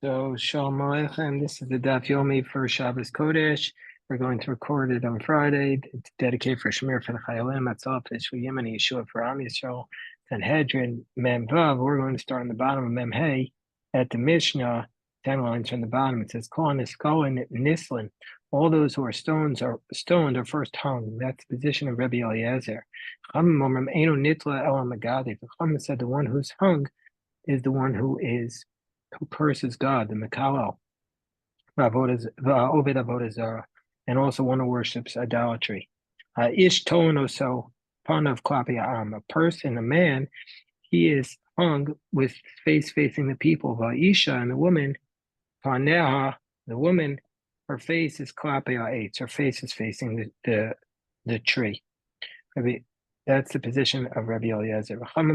So Shalom Aleichem, this is the Daf Yomi for Shabbos Kodesh. We're going to record it on Friday. It's dedicated for Shemir for the Chayalim, Atzalfish for Yemeni, Yeshua for Am Yisrael, Sanhedrin, Mem Vav. We're going to start on the bottom of Mem Hey at the Mishnah, 10 lines from the bottom. It says, Kol Niskoin Nislin. All those who are stoned are first hung. That's the position of Rabbi Eliezer. Chachamim said the one who's hung is the one who curses God, the Mekalo, Ovid Avodah, and also one who worships idolatry. Ish Tonoso, pun of Klapia'am, a person, a man, he is hung with face facing the people. Va'isha, and the woman, Paneha, the woman, her face is Klapia'etz, her face is facing the tree. That's the position of Rabbi Eliezer. Some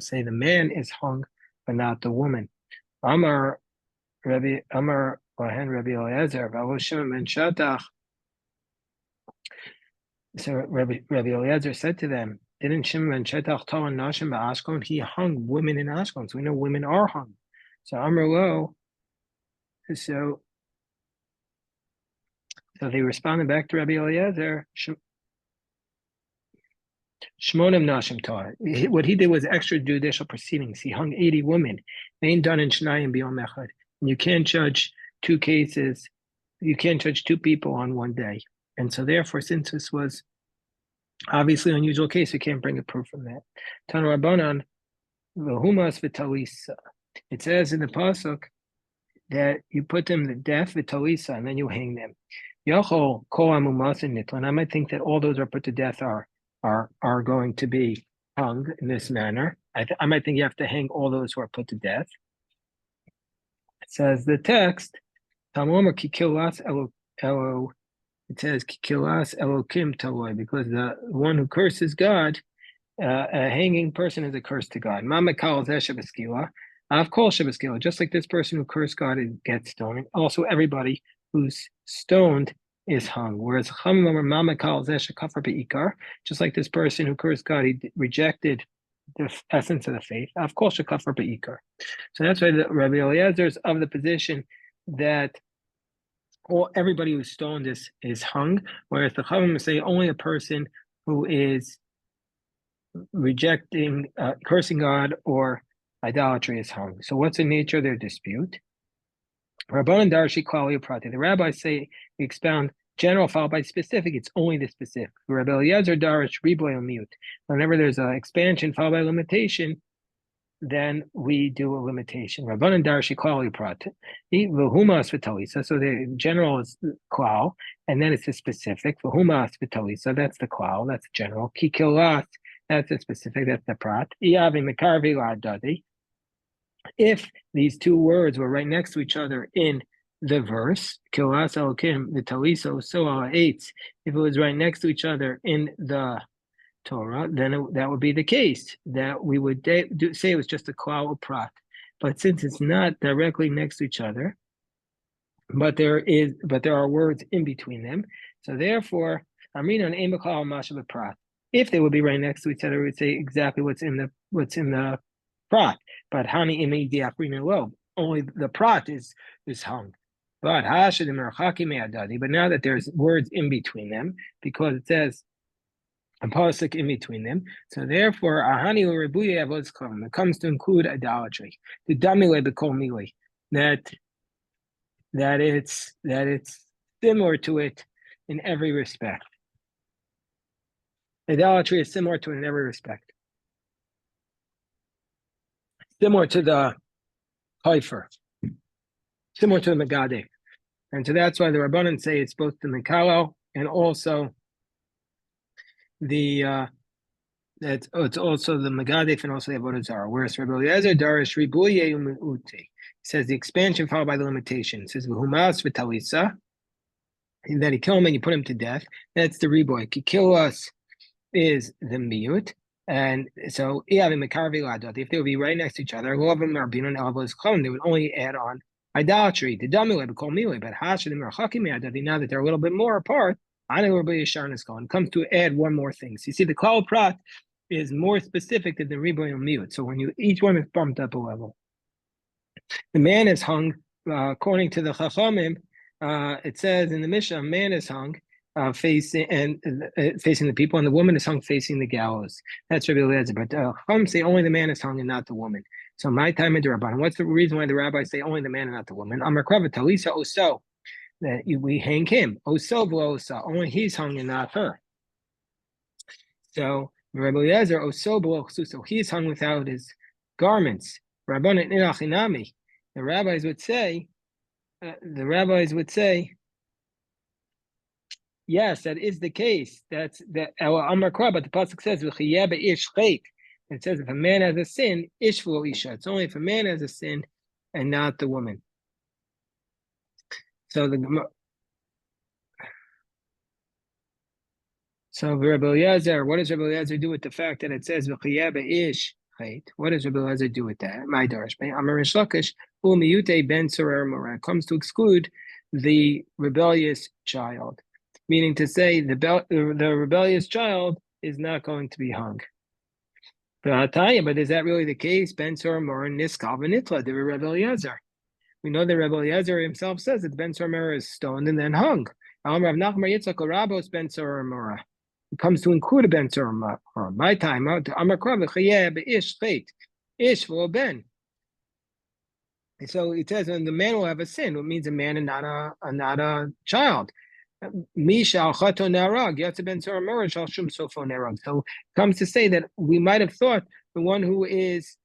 say the man is hung, but not the woman. Amar Rabbi Eliezer. So Rabbi Eliezer said to them, didn't Shimon ben Shetach tell Nashim ba'Ashkelon? He hung women in Ashkelon, so we know women are hung. So Amar Lo, so they responded back to Rabbi Eliezer. Shmonim Nashim Tar. What he did was extrajudicial proceedings. He hung 80 women. Main done in Shnayim B'Yom Echad. You can't judge two cases. You can't judge two people on one day. And so therefore, since this was obviously an unusual case, we can't bring a proof from that. Tanu Rabbanan v'humas v'talisa. It says in the pasuk that you put them to death v'talisa, and then you hang them. Yachol kol amumas and nitlan. I might think that all those who are put to death are going to be hung in this manner. I might think you have to hang all those who are put to death. It says the text, it says Kikilas Elokim Taloy, because the one who curses God, a hanging person is a curse to God. Mamakal Zeshabaskila, Avkol Shabaskila, just like this person who cursed God gets stoned. Also, everybody who's stoned is hung. Whereas just like this person who cursed God, he rejected the essence of the faith. Of course, so that's why the Rabbi Eliezer is of the position that everybody who's stoned is hung, whereas the Chachamim say only a person who is rejecting, cursing God or idolatry is hung. So what's the nature of their dispute? Rabbanan Darshi Klali Prati. The rabbis say we expound general followed by specific. It's only the specific. Rabbi Eliezer Darish Riboy Mute. Whenever there's an expansion followed by limitation, then we do a limitation. Rabbanan Darshi Klali Prati. V'humas v'talisa. So the general is klal, and then it's the specific. V'humas v'talisa. That's the klal. That's the general. Kikilas. That's the specific. That's the prat. Iavi mekarvi la'adadi. If these two words were right next to each other in the verse, Kilas Elokim, the Taliso, so if it was right next to each other in the Torah, then that would be the case, that we would say it was just a klal or prat. But since it's not directly next to each other, but there are words in between them, so therefore, Amrinan Ein B'Klal Mashav Prat. If they would be right next to each other, we would say exactly what's in the prat. But Hani Imi Diakrina Lo, only the prat is hung. But now that there's words in between them, because it says a pasuk in between them, so therefore Ahani Uribuye Avodas Kavim, it comes to include idolatry. The Damile B'Kol Mili, that it's similar to it in every respect. Idolatry is similar to it in every respect. Similar to the Haifer, similar to the Megadeh. And so that's why the Rabbanan say it's both the Mekalo and also it's also the Megadeh and also the Avodah Zarah. Whereas Rabbi Eliezer Darish Ribuye U'uti says the expansion followed by the limitation. It says V'humas v'talisa, and that he kill him and you put him to death. That's the Riboy. Kikilas is the miyut. And so, if they would be right next to each other, they would only add on idolatry. But now that they're a little bit more apart, it comes to add one more thing. So you see, the klal prat is more specific than the riboy and miyut. So when each one is bumped up a level. The man is hung, according to the Chachamim. It says in the Mishnah, a man is hung facing the people, and the woman is hung facing the gallows. That's Rabbi Eliezer. But Chachamim say only the man is hung and not the woman. So my time in the Rabbanan. What's the reason why the rabbis say only the man and not the woman? Amar Krava Talisa Oso, that we hang him. Oso v'lo Osa. Only he's hung and not her. So Rabbi Eliezer Oso v'lo Osa. So he's hung without his garments. Rabbanan Inachinami. The rabbis would say, yes, that is the case. That's that our Amar Krava, but the pasuk says v'chiyeh be'ish chait. It says if a man has a sin, ish v'lo isha. It's only if a man has a sin and not the woman. So Rabbi Eliezer, what does Rabbi Eliezer do with the fact that it says v'chiyeh be'ish chait? What does Rabbi Eliezer do with that? My darash, Amar Rish Lakish, u'miyute ben sorer mora, comes to exclude the rebellious child, meaning to say the rebellious child is not going to be hung. But is that really the case? Ben sorer mora niskal v'nitla, the Rabbi Eliezer. We know that Rabbi Eliezer himself says that Ben sorer mora is stoned and then hung. Rav Nachman Yitzchak Rabos Ben sorer mora. It comes to include a Ben sorer mora. My time out to Amar Krav Chayeh be'ish chait ish v'lo ben. So it says, and the man will have a sin, which means a man and not a child. Misha chato narag yatsa ben sorer mora shal shum sofo narag. So it comes to say that we might have thought the one who is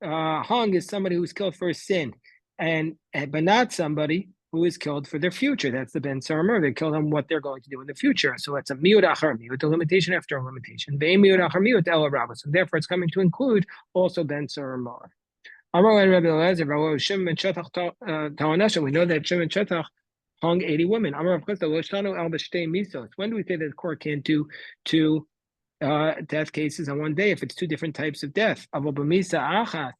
hung is somebody who's killed for a sin, but not somebody who is killed for their future. That's the ben sorer mora. They kill them what they're going to do in the future. So it's a miut achar miut, a limitation after a limitation. Ve'em miut achar miut el rabba. So therefore, it's coming to include also ben sorer mora. Amar and Rabbi Eliezer, Shimon ben Shetach Tawanasha. We know that Shimon ben Shetach hung 80 women. Amar Rav Chisda, Lo Shtanu el b'shtei misos. When do we say that the court can't do two death cases on one day if it's two different types of death? Avol b'misa achas.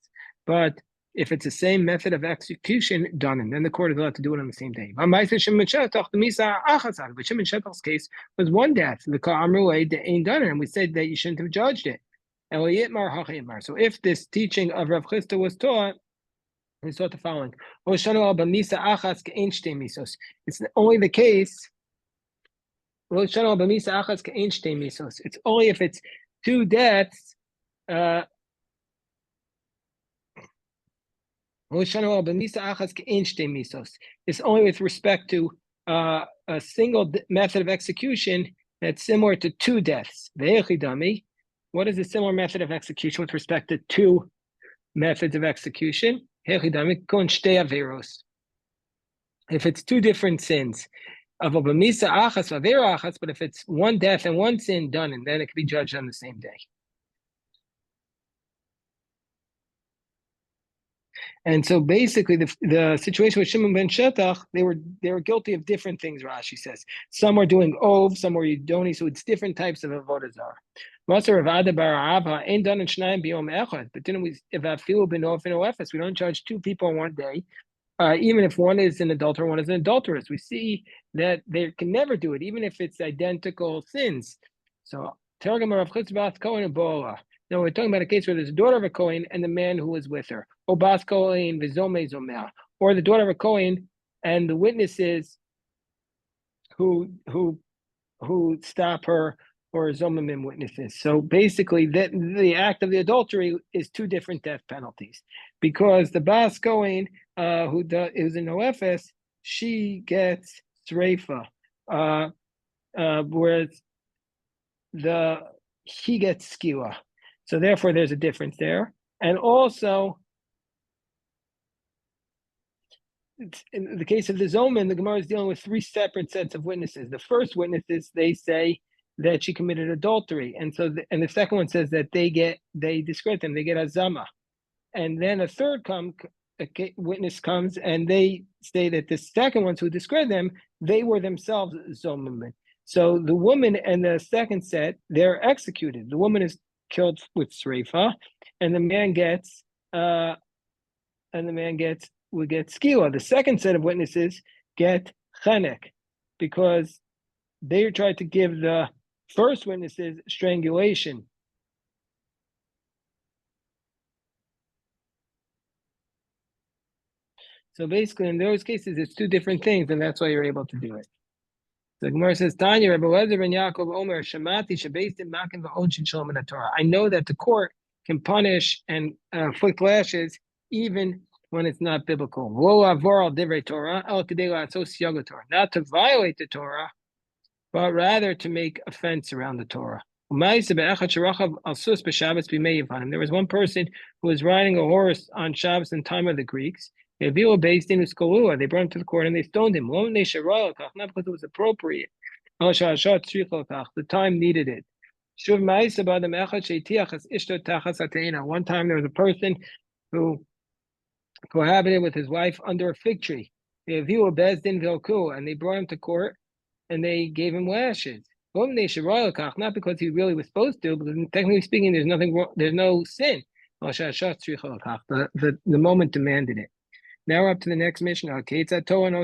But if it's the same method of execution done, and then the court is allowed to do it on the same day. But Shimon ben Shetach's case was one death. The Ka'amru de ain't done it, and we said that you shouldn't have judged it. So if this teaching of Rav Chisda was taught, we taught the following: it's only the case. It's only if it's two deaths. It's only with respect to a single method of execution that's similar to two deaths. What is a similar method of execution with respect to two methods of execution? If it's two different sins. But if it's one death and one sin done, and then it can be judged on the same day. And so basically the situation with Shimon ben Shetach, they were guilty of different things, Rashi says. Some were doing Ov, some were Yidoni, so it's different types of Avodah Zarah. But didn't we, we don't charge two people in one day, even if one is an adulterer, one is an adulteress. We see that they can never do it, even if it's identical sins. So Targum of Chitzbas Kohen and Bola. No, we're talking about a case where there's a daughter of a Kohen and the man who was with her. Or Bas Kohen v'zomei zomea. Or the daughter of a Kohen and the witnesses who stop her, or zomimim witnesses. So basically, the act of the adultery is two different death penalties, because the Bas Kohen who's in Noefes, she gets Sreifa, whereas he gets Skila. So therefore, there's a difference there. And also, in the case of the Zoman, the Gemara is dealing with three separate sets of witnesses. The first witnesses, they say that she committed adultery, and so and the second one says that they discredit them, they get azama, and then a third witness comes and they say that the second ones who discredit them, they were themselves Zomim. So the woman and the second set, they're executed. The woman is killed with Sreifa, and the man gets we get Skila. The second set of witnesses get Chenek, because they tried to give the first witnesses strangulation. So basically, in those cases, it's two different things, and that's why you're able to do it. The Gemara says, Tanya, Rabbi Lezer ben Yaakov Omer, Shamati, Shabeisim, Makin, V'Onchin Shalom in the Torah. I know that the court can punish and inflict lashes even when it's not biblical. Not to violate the Torah, but rather to make a fence around the Torah. There was one person who was riding a horse on Shabbos in time of the Greeks. They brought him to the court and they stoned him. Not because it was appropriate. The time needed it. One time there was a person who cohabited with his wife under a fig tree. And they brought him to court and they gave him lashes. Not because he really was supposed to, because technically speaking, there's nothing wrong, there's no sin. The moment demanded it. Now we're up to the next mission.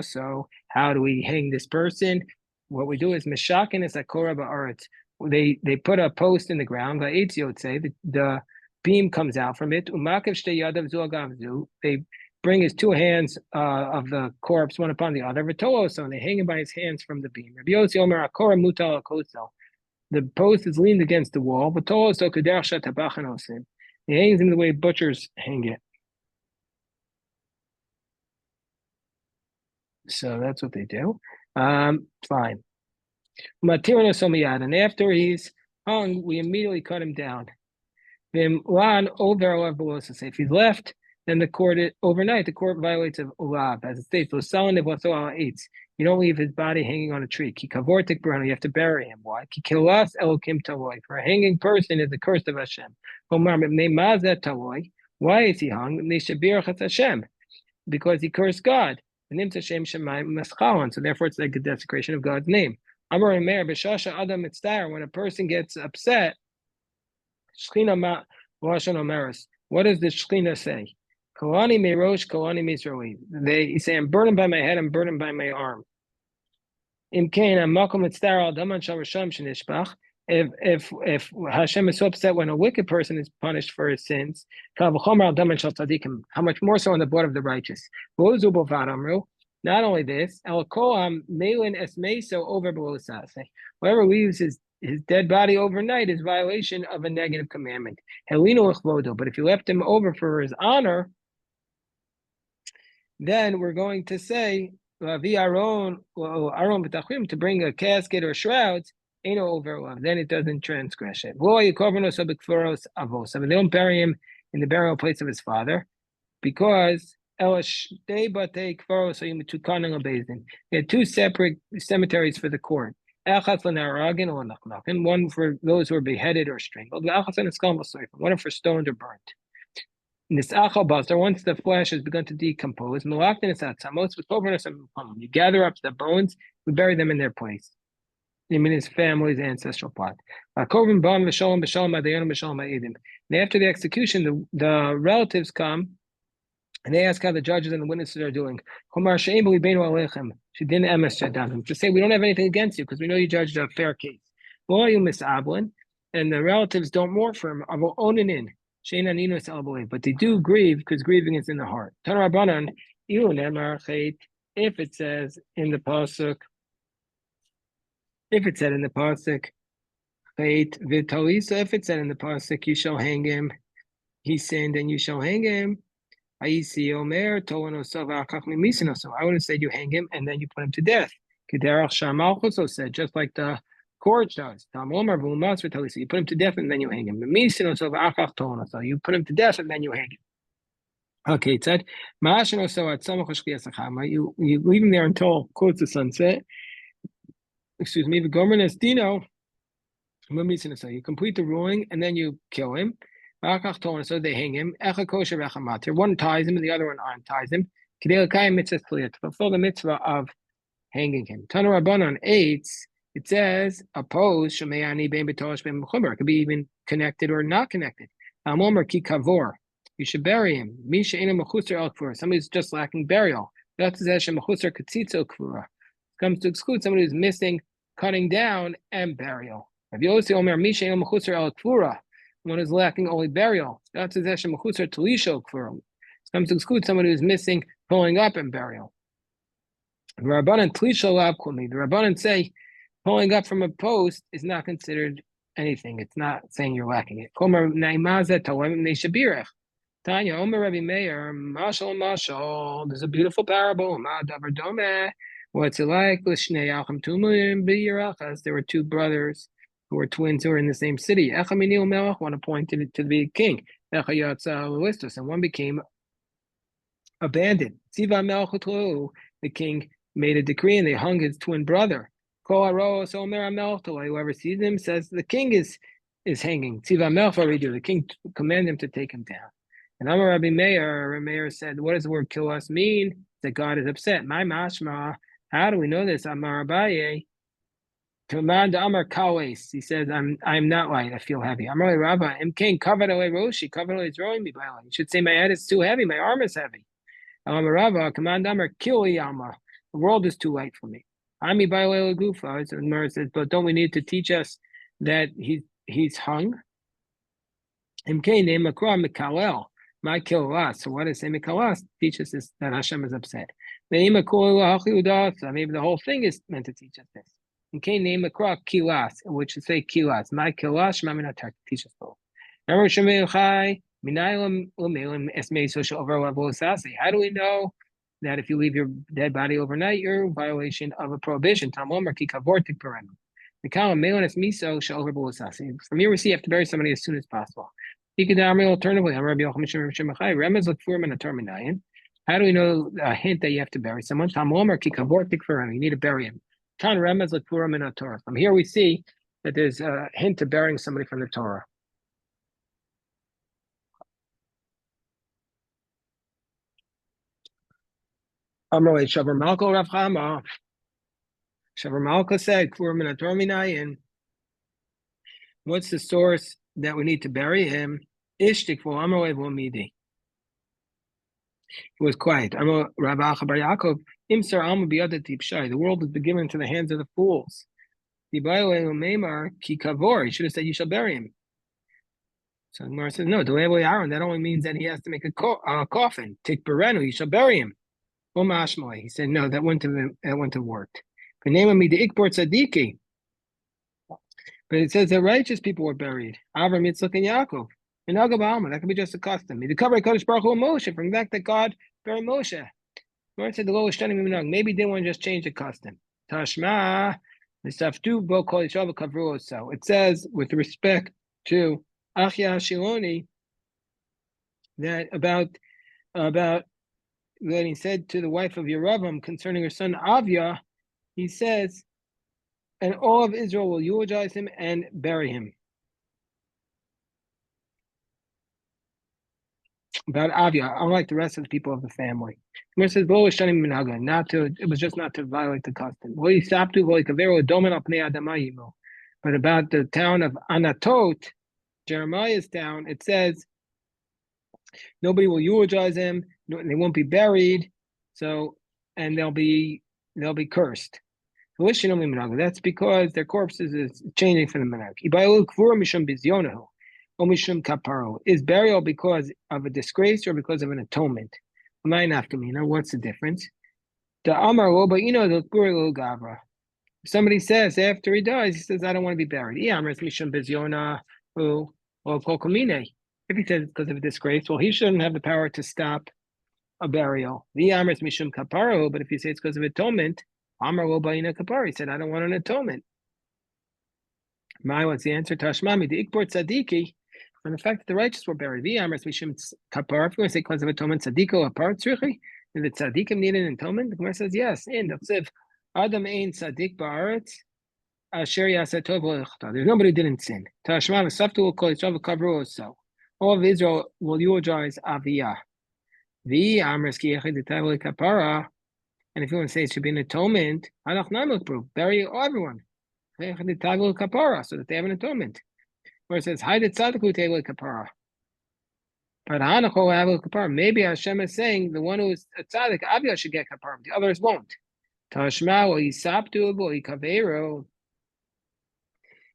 So how do we hang this person? What we do is they put a post in the ground. The beam comes out from it. They bring his two hands of the corpse, one upon the other. And they hang him by his hands from the beam. The post is leaned against the wall. He hangs him the way butchers hang it. So that's what they do. Fine. And after he's hung, we immediately cut him down. If he's left, then the court overnight the court violates of ulav, as it states. You don't leave his body hanging on a tree. You have to bury him. Why? For a hanging person is the curse of Hashem. Why is he hung? Because he cursed God. So therefore it's like a desecration of God's name. When a person gets upset, what does the Shekhinah say? They say, I'm burdened by my head, I'm burdened by my arm. If Hashem is so upset when a wicked person is punished for his sins, how much more so on the blood of the righteous. Not only this, whoever leaves his dead body overnight is violation of a negative commandment. But if you left him over for his honor, then we're going to say, to bring a casket or shrouds, then it doesn't transgress it. They don't bury him in the burial place of his father, because there are two separate cemeteries for the court. And one for those who are beheaded or strangled. One for stoned or burnt. Once the flesh has begun to decompose, you gather up the bones, you bury them in their place. In his family's ancestral plot. And after the execution, the relatives come and they ask how the judges and the witnesses are doing. To say, we don't have anything against you because we know you judged a fair case. And the relatives don't mourn for him. But they do grieve because grieving is in the heart. If it says in the pasuk, if it said in the pasuk, if it said in the pasuk, you shall hang him, he sinned and you shall hang him. I wouldn't say you hang him and then you put him to death. Also said, just like the court does. You put him to death and then you hang him. You put him to death and then you hang him. Okay, it said, you leave him there until close to sunset. Excuse me, the government is Dino. You complete the ruling and then you kill him. So they hang him. One ties him and the other one unties him. To fulfill the mitzvah of hanging him. Tanu Rabbanan 8, it says, oppose, it could be even connected or not connected. You should bury him. Somebody who's just lacking burial. Comes to exclude somebody who's missing cutting down and burial. One is lacking only burial. Comes to exclude someone who is missing pulling up and burial. The Rabbanan say pulling up from a post is not considered anything. It's not saying you're lacking it. Tanya, Omer Rabbi Meir, Mashal, there's a beautiful parable. What's it like? There were two brothers who were twins who were in the same city. One appointed to be king. And one became abandoned. The king made a decree and they hung his twin brother. Whoever sees him says the king is hanging. The king commanded him to take him down. And Amar Rabbi Meir said, what does the word kill us mean? That God is upset. My mashma, how do we know this? Amar Abaye, command Amar Kawes. He says, I'm not light, I feel heavy. Amar Rabba, Imkain covered away Roshi, covered away throwing me by light. You should say my head is too heavy, my arm is heavy. Amar Rabba, command Amar Kiliyama. The world is too light for me. Ami by Gufa. So Mara says, but don't we need to teach us that he's hung? Imkain name Akra Mikalel. My kilas. So what does say Mikalas teaches us that Hashem is upset. Maybe the whole thing is meant to teach us this. Okay, name Akra kilas, which is say kilas. My kilas, Shmaminatar teach us both. How do we know that if you leave your dead body overnight, you're in violation of a prohibition? From here we see you have to bury somebody as soon as possible. Alternatively, how do we know a hint that you have to bury someone? You need to bury him. From here we see that there's a hint to burying somebody from the Torah. Shavar Malka said, what's the source that we need to bury him? He was quiet. The world has been given into the hands of the fools. He should have said, you shall bury him. So the Gemara says, no, that only means that he has to make a coffin. Take Berenu, you shall bury him. He said, no, that wouldn't have worked. But it says that righteous people were buried. Avram, Yitzchak, and Yaakov. That could be just a custom. The cover Kodesh Baruch Hu Moshe, from the fact that God buried Moshe. Said the lowest maybe they want to just change the custom. Tashma, it says with respect to Achia Shiloni that about that he said to the wife of Yeravam concerning her son Avia, he says, and all of Israel will eulogize him and bury him. About Avia, unlike the rest of the people of the family. It says, it was just not to violate the custom. But about the town of Anatot, Jeremiah's town, it says, nobody will eulogize him, they won't be buried, and they'll be cursed. That's because their corpses is changing from the minhag. Is burial because of a disgrace or because of an atonement? What's the difference? If somebody says after he dies, he says, I don't want to be buried. If he says it's because of a disgrace, well, he shouldn't have the power to stop a burial. But if you say it's because of atonement, he said, I don't want an atonement. What's the answer? Tashmami, the ikbor tzadiki, and the fact that the righteous were buried. If you want to say because of atonement, tzadiko apart, if the tzadikim need an atonement, the Gemara says yes. And Adam ein tzadik ba'aretz, asher yaseh tov v'lechtah. There's nobody who didn't sin. Tashma v'saftu will call Yisrael v'kavru also. All of Israel will eulogize Aviyah. And if you want to say it should be an atonement, bury everyone. So that they have an atonement. Where it says, but maybe Hashem is saying the one who is a tzaddik, Aviyah, should get kapara, the others won't.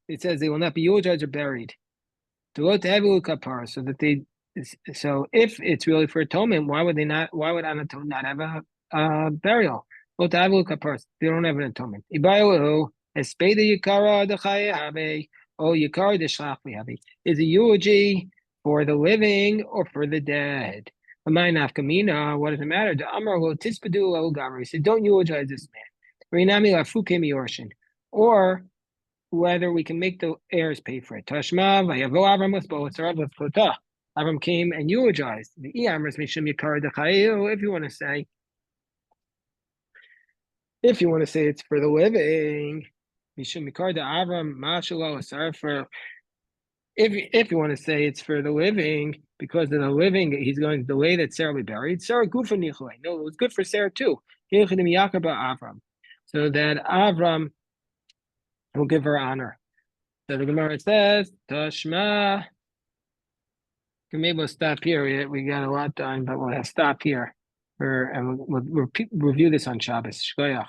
It says they will not be eulogized or buried. So that So if it's really for atonement, why would they not? Why would Anaton not have a burial? Well, they don't have an atonement. Ibayu espeda yikara dechayahabe o yikara deshlachlihabe is a eulogy for the living or for the dead. What does it matter? The Amar will tispadu el gamri. He said, don't eulogize this man. Rinami lafuke miyorshin. Or whether we can make the heirs pay for it. Tashma vayavo Avram l'sbo tzarav l'fkota. Avram came and eulogized. The Amras mishum yikar dechayu. If you want to say it's for the living, mishum yikar de Avram mashalo asar for. If you want to say it's for the living, because of the living, he's going to delay that Sarah be buried. Sarah gufa nichlei. No, it was good for Sarah too. So that Avram will give her honor. So the Gemara says, Tashma. Maybe we'll stop here. We got a lot done, but we'll stop here. And we'll review this on Shabbos. Shkoyach.